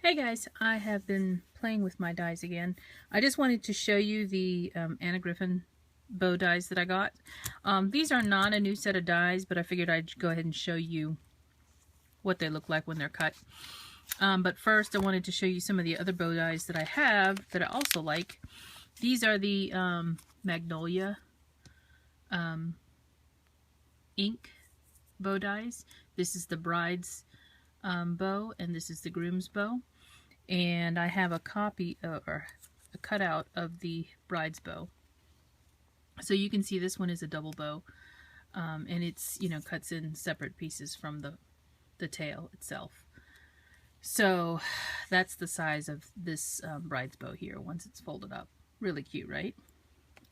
Hey guys, I have been playing with my dies again. I just wanted to show you the Griffin bow dies that I got. These are not a new set of dies, but I figured I'd go ahead and show you what they look like when they're cut. But first I wanted to show you some of the other bow dies that I have that I also like. These are the Magnolia Ink Bow Dies. This is the bride's bow, and this is the groom's bow. And I have a copy or a cutout of the bride's bow. So you can see this one is a double bow, and it's, cuts in separate pieces from the tail itself. So that's the size of this bride's bow here once it's folded up. Really cute, right?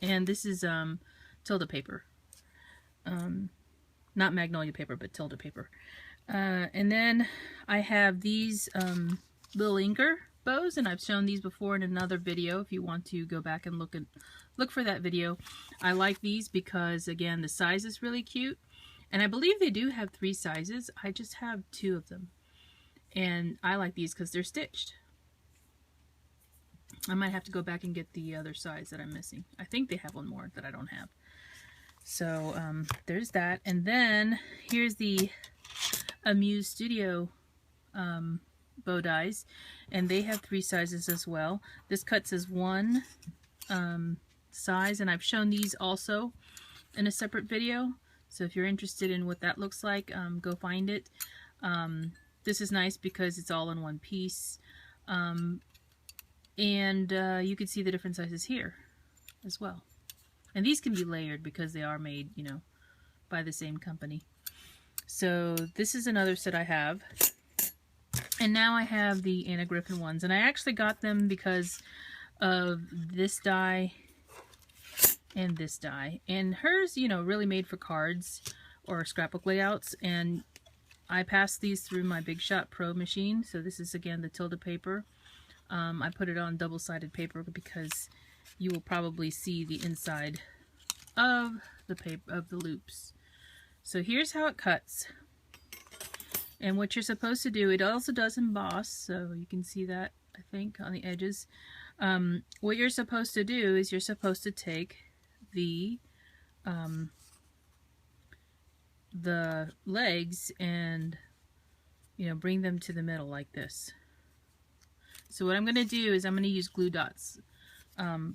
And this is Tilda paper. Not Magnolia paper, but Tilda paper. And then I have these little inker bows, and I've shown these before in another video if you want to go back and look for that video. I like these because, again, the size is really cute, and I believe they do have 3 sizes. I just have 2 of them, and I like these because they're stitched. I might have to go back and get the other size that I'm missing. I think they have one more that I don't have. So there's that. And then here's the Amuse Studio bow dies, and they have 3 sizes as well. This cuts as 1 size, and I've shown these also in a separate video, so if you're interested in what that looks like, go find it. This is nice because it's all in one piece, and you can see the different sizes here as well. And these can be layered because they are made, by the same company. So this is another set I have. And now I have the Anna Griffin ones. And I actually got them because of this die and this die. And hers, really made for cards or scrapbook layouts. And I passed these through my Big Shot Pro machine. So this is, again, the Tilda paper. I put it on double-sided paper because you will probably see the inside of the paper, of the loops. So here's how it cuts. And what you're supposed to do, it also does emboss, so you can see that, I think, on the edges. What you're supposed to do is you're supposed to take the legs and, bring them to the middle like this. So what I'm going to do is I'm going to use glue dots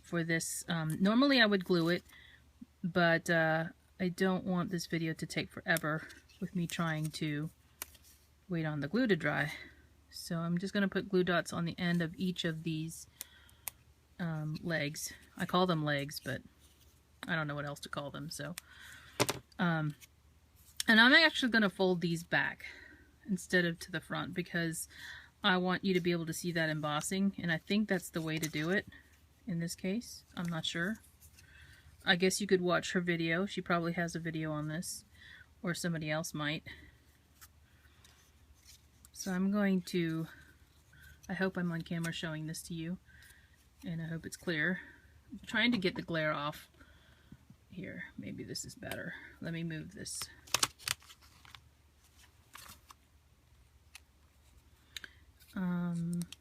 for this. Normally I would glue it, but I don't want this video to take forever with me trying to wait on the glue to dry. So I'm just going to put glue dots on the end of each of these legs. I call them legs, but I don't know what else to call them. So, and I'm actually going to fold these back instead of to the front because I want you to be able to see that embossing, and I think that's the way to do it in this case. I'm not sure. I guess you could watch her video. She probably has a video on this, or somebody else might. So I'm going to, I hope I'm on camera showing this to you, and I hope it's clear. I'm trying to get the glare off here. Maybe this is better. Let me move this.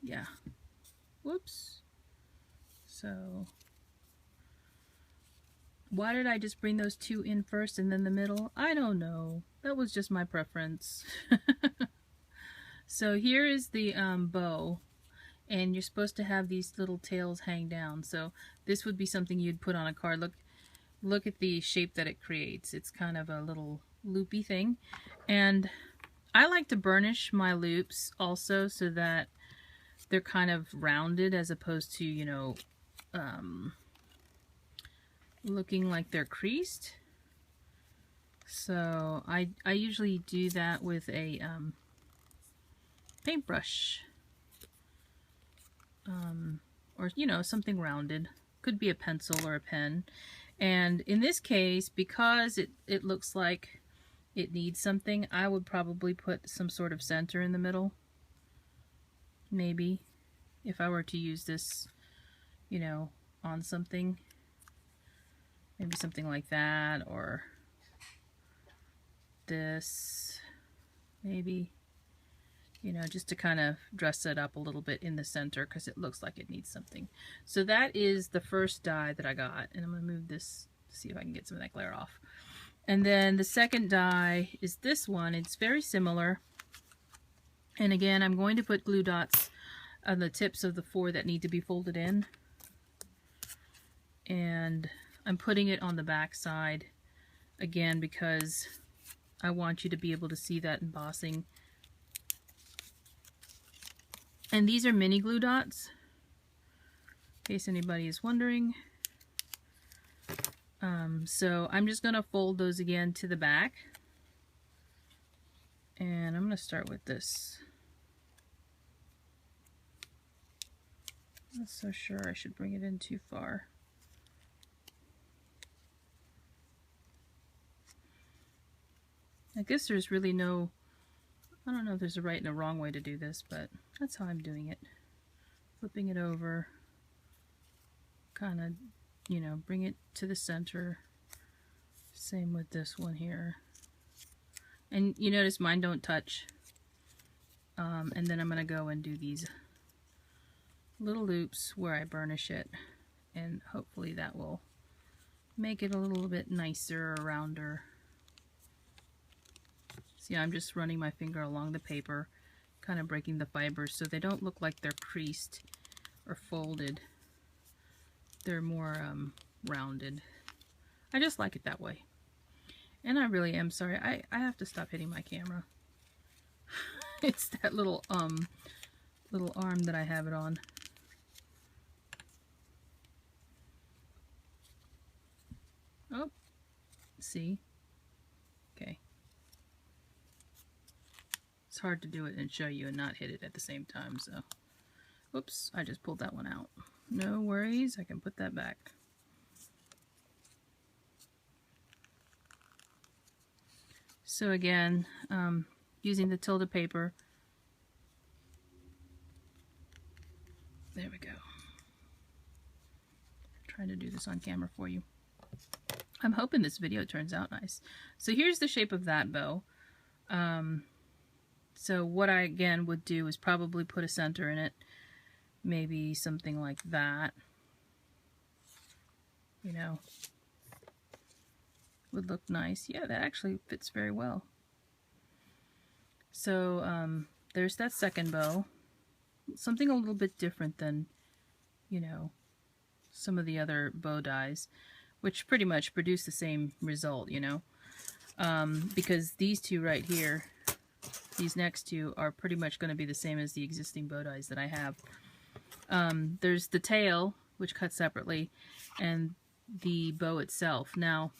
Yeah. Whoops. So, why did I just bring those 2 in first and then the middle? I don't know. That was just my preference. So here is the bow, and you're supposed to have these little tails hang down. So this would be something you'd put on a card. Look at the shape that it creates. It's kind of a little loopy thing. And I like to burnish my loops also so that they're kind of rounded as opposed to, looking like they're creased. So I usually do that with a paintbrush, or something rounded. Could be a pencil or a pen. And in this case, because it looks like it needs something, I would probably put some sort of center in the middle. Maybe if I were to use this, on something, maybe something like that, or this, maybe. you know, just to kind of dress it up a little bit in the center because it looks like it needs something. So that is the first die that I got, and I'm going to move this to see if I can get some of that glare off. And then the second die is this one. It's very similar. And again, I'm going to put glue dots on the tips of the 4 that need to be folded in. And I'm putting it on the back side again because I want you to be able to see that embossing. And these are mini glue dots, in case anybody is wondering. So I'm just going to fold those again to the back. And I'm going to start with this. I'm not so sure I should bring it in too far. I guess there's really no, I don't know if there's a right and a wrong way to do this, but that's how I'm doing it. Flipping it over, kind of, you know, bring it to the center. Same with this one here. And you notice mine don't touch. And then I'm going to go and do these little loops where I burnish it. And hopefully that will make it a little bit nicer or rounder. See, I'm just running my finger along the paper, kind of breaking the fibers so they don't look like they're creased or folded. They're more rounded. I just like it that way. And I really am sorry. I have to stop hitting my camera. It's that little arm that I have it on. Oh, see? Okay. It's hard to do it and show you and not hit it at the same time, so. Whoops, I just pulled that one out. No worries, I can put that back. So again, using the tilde paper. There we go. I'm trying to do this on camera for you. I'm hoping this video turns out nice. So here's the shape of that bow. So what I again would do is probably put a center in it. Maybe something like that. You know, would look nice. Yeah, that actually fits very well. So there's that second bow. Something a little bit different than, you know, some of the other bow dies, which pretty much produce the same result, you know. Because these two right here, these next two are pretty much going to be the same as the existing bow dies that I have. There's the tail, which cuts separately, and the bow itself. Now,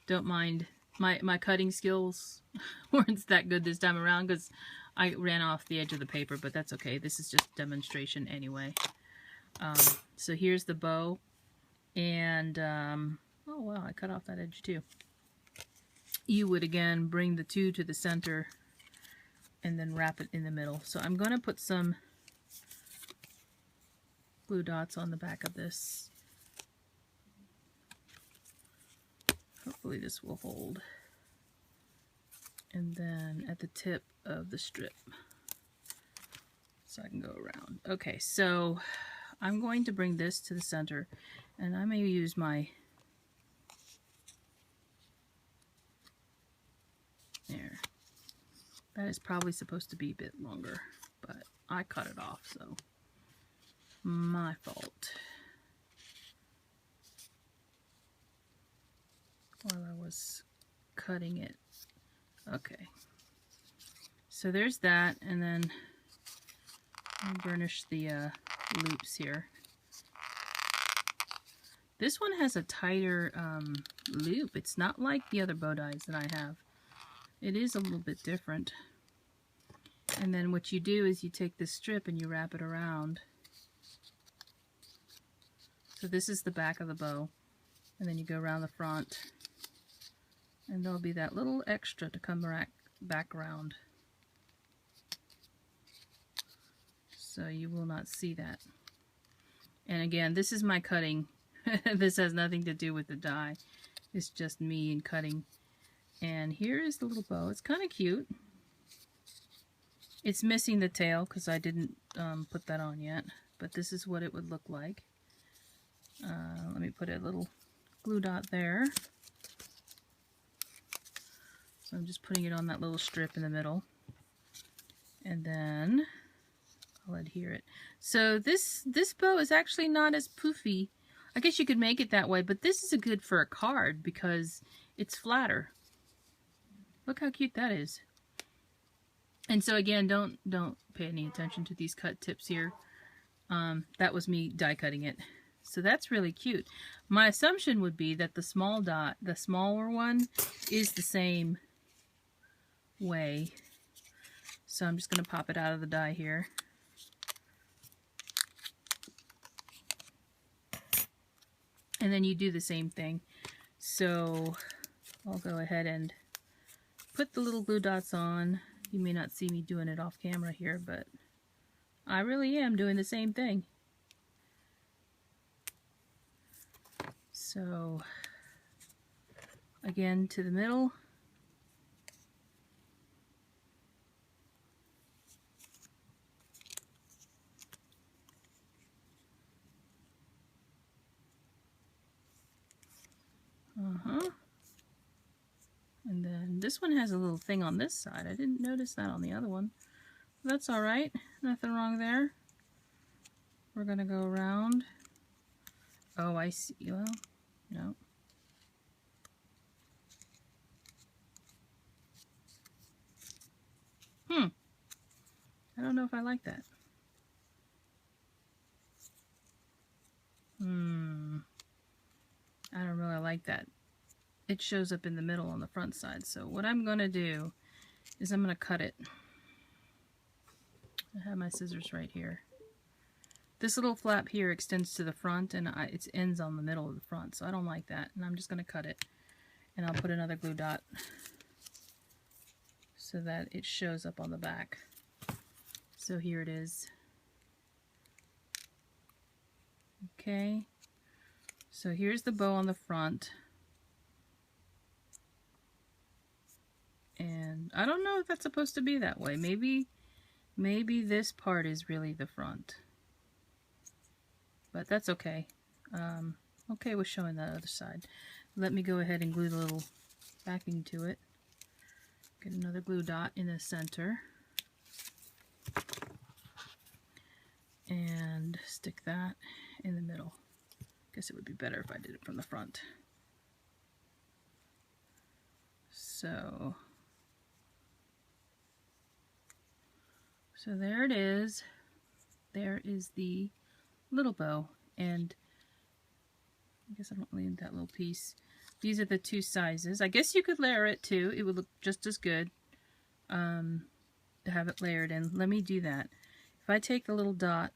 don't mind my cutting skills weren't that good this time around because I ran off the edge of the paper, but that's okay. This is just demonstration anyway. So here's the bow, and oh wow, I cut off that edge too. You would again bring the two to the center and then wrap it in the middle. So I'm going to put some glue dots on the back of this. Hopefully this will hold. And then at the tip of the strip, so I can go around. Okay, so I'm going to bring this to the center, and I may use my, there. That is probably supposed to be a bit longer, but I cut it off, so my fault. While I was cutting it. Okay. So there's that, and then I'll burnish the loops here. This one has a tighter loop. It's not like the other bow dies that I have. It is a little bit different. And then what you do is you take this strip and you wrap it around. So this is the back of the bow, and then you go around the front, and there'll be that little extra to come back around. So you will not see that. And again, this is my cutting. This has nothing to do with the die. It's just me and cutting. And here is the little bow. It's kind of cute. It's missing the tail because I didn't put that on yet, but this is what it would look like. Let me put a little glue dot there. So I'm just putting it on that little strip in the middle. And then I'll adhere it. So this bow is actually not as poofy. I guess you could make it that way, but this is good for a card because it's flatter. Look how cute that is. And so again, don't pay any attention to these cut tips here. That was me die cutting it. So that's really cute. My assumption would be that the small dot, the smaller one, is the same way. So I'm just going to pop it out of the die here. And then you do the same thing. So I'll go ahead and put the little glue dots on. You may not see me doing it off camera here, but I really am doing the same thing. So again, to the middle. And then this one has a little thing on this side. I didn't notice that on the other one. That's all right. Nothing wrong there. We're going to go around. Oh, I see. Well, no. I don't know if I like that. I don't really like that. It shows up in the middle on the front side. So what I'm going to do is I'm going to cut it. I have my scissors right here. This little flap here extends to the front and it ends on the middle of the front. So I don't like that. And I'm just going to cut it. And I'll put another glue dot so that it shows up on the back. So here it is. Okay. So here's the bow on the front. And I don't know if that's supposed to be that way. Maybe this part is really the front. But that's okay. Okay with showing that other side. Let me go ahead and glue the little backing to it. Get another glue dot in the center. And stick that in the middle. Guess it would be better if I did it from the front. So there it is. There is the little bow, and I guess I don't need that little piece. These are the two sizes. I guess you could layer it too. It would look just as good to have it layered in. Let me do that. If I take the little dot,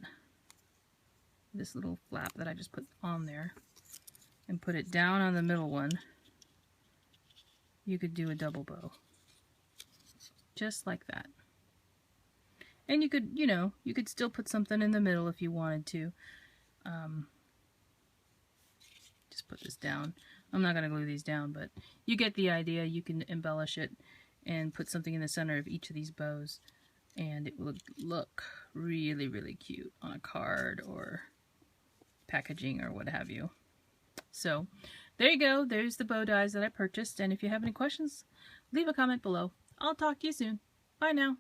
this little flap that I just put on there, and put it down on the middle one, you could do a double bow. Just like that. And you could, you know, you could still put something in the middle if you wanted to. Just put this down. I'm not going to glue these down, but you get the idea. You can embellish it and put something in the center of each of these bows. And it will look really, really cute on a card or packaging or what have you. So there you go. There's the bow dies that I purchased. And if you have any questions, leave a comment below. I'll talk to you soon. Bye now.